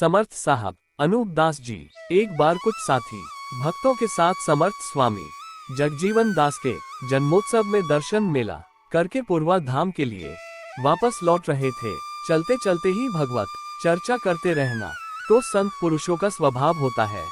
समर्थ साहब अनूप दास जी। एक बार कुछ साथी भक्तों के साथ समर्थ स्वामी जगजीवन दास के जन्मोत्सव में दर्शन मेला करके पूर्वा धाम के लिए वापस लौट रहे थे। चलते चलते ही भगवत चर्चा करते रहना तो संत पुरुषों का स्वभाव होता है।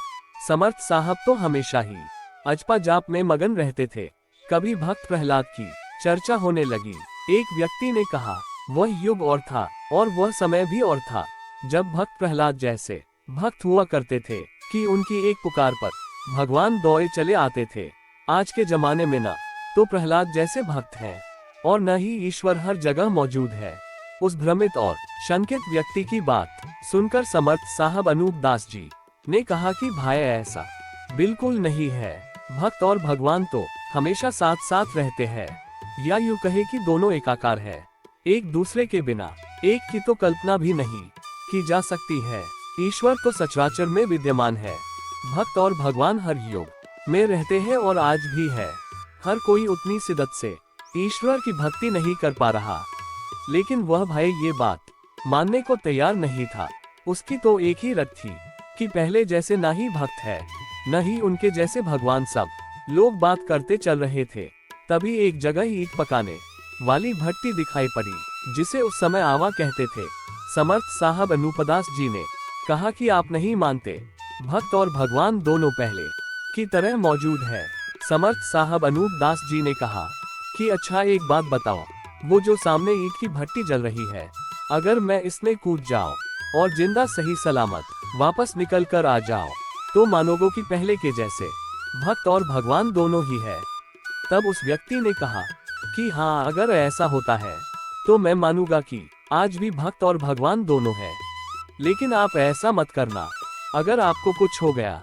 समर्थ साहब तो हमेशा ही अजपा जाप में मगन रहते थे। कभी भक्त प्रहलाद की चर्चा होने लगी। एक व्यक्ति ने कहा, वह युग और था और वह समय भी और था जब भक्त प्रहलाद जैसे भक्त हुआ करते थे कि उनकी एक पुकार पर भगवान दौड़े चले आते थे। आज के जमाने में न तो प्रहलाद जैसे भक्त हैं और न ही ईश्वर हर जगह मौजूद है। उस भ्रमित और शंकित व्यक्ति की बात सुनकर समर्थ साहब अनूप दास जी ने कहा कि भाई ऐसा बिल्कुल नहीं है। भक्त और भगवान तो हमेशा साथ साथ रहते हैं, या यूं कहे कि दोनों एकाकार है। एक दूसरे के बिना एक की तो कल्पना भी नहीं की जा सकती है। ईश्वर तो सचराचर में विद्यमान है। भक्त और भगवान हर युग में रहते हैं और आज भी है। हर कोई उतनी शिद्दत से ईश्वर की भक्ति नहीं कर पा रहा, लेकिन वह भाई ये बात मानने को तैयार नहीं था। उसकी तो एक ही रट थी कि पहले जैसे ना ही भक्त है न ही उनके जैसे भगवान। सब लोग बात करते चल रहे थे, तभी एक जगह ईंट पकाने वाली भट्टी दिखाई पड़ी, जिसे उस समय आवा कहते थे। समर्थ साहब अनूपदास जी ने कहा कि आप नहीं मानते, भक्त और भगवान दोनों पहले की तरह मौजूद है। समर्थ साहब अनूप दास जी ने कहा कि अच्छा एक बात बताओ, वो जो सामने ईंट की भट्टी जल रही है, अगर मैं इसमें कूद जाऊं और जिंदा सही सलामत वापस निकल कर आ जाऊं तो मानोगे कि पहले के जैसे भक्त और भगवान दोनों ही है। तब उस व्यक्ति ने कहा कि हाँ, अगर ऐसा होता है तो मैं मानूंगा कि आज भी भक्त और भगवान दोनों है। लेकिन आप ऐसा मत करना, अगर आपको कुछ हो गया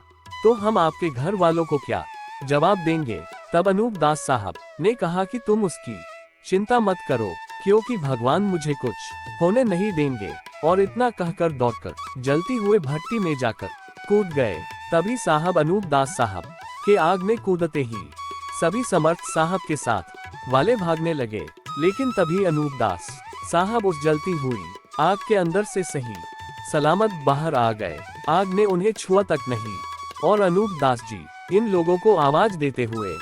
तो हम आपके घर वालों को क्या जवाब देंगे। तब अनूप दास साहब ने कहा कि तुम उसकी चिंता मत करो, क्योंकि भगवान मुझे कुछ होने नहीं देंगे। और इतना कहकर दौड़कर जलती हुए भट्टी में जाकर कूद गए। तभी साहब अनूप दास साहब के आग में कूदते ही सभी समर्थ साहब के साथ वाले भागने लगे। लेकिन तभी अनूप दास साहब उस जलती हुई आग के अंदर से सही सलामत बाहर आ गए। आग ने उन्हें छुआ तक नहीं। और अनूप दास जी इन लोगों को आवाज देते हुए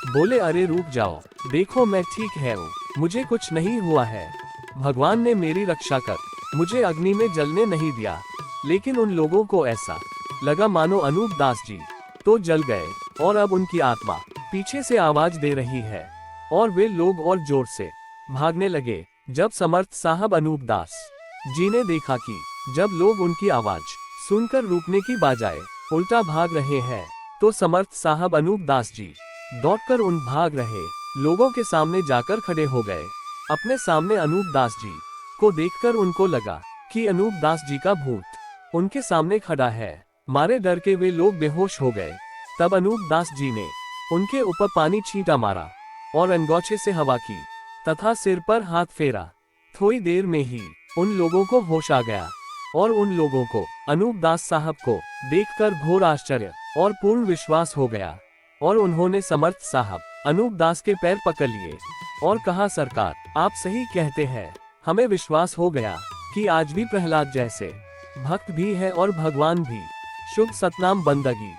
बोले, अरे रुक जाओ, देखो मैं ठीक है हूँ, मुझे कुछ नहीं हुआ है। भगवान ने मेरी रक्षा कर मुझे अग्नि में जलने नहीं दिया। लेकिन उन लोगों को ऐसा लगा मानो अनूप दास जी तो जल गए और अब उनकी आत्मा पीछे से आवाज दे रही है, और वे लोग और जोर से भागने लगे। जब समर्थ साहब अनूप दास जी ने देखा कि जब लोग उनकी आवाज सुनकर रुकने की बजाय उल्टा भाग रहे हैं, तो समर्थ साहब अनूप दास जी दौड़कर उन भाग रहे लोगों के सामने जाकर खड़े हो गए। अपने सामने अनूप दास जी को देखकर उनको लगा कि अनूप दास जी का भूत उनके सामने खड़ा है। मारे डर के वे लोग बेहोश हो गए। तब अनूप दास जी ने उनके ऊपर पानी छींटा मारा और अंगोछे से हवा की तथा सिर पर हाथ फेरा। थोड़ी देर में ही उन लोगों को होश आ गया और उन लोगों को अनूप दास साहब को देखकर घोर आश्चर्य और पूर्ण विश्वास हो गया। और उन्होंने समर्थ साहब अनूप दास के पैर पकड़ लिए और कहा, सरकार आप सही कहते हैं, हमें विश्वास हो गया कि आज भी प्रहलाद जैसे भक्त भी है और भगवान भी। शुभ सतनाम बंदगी।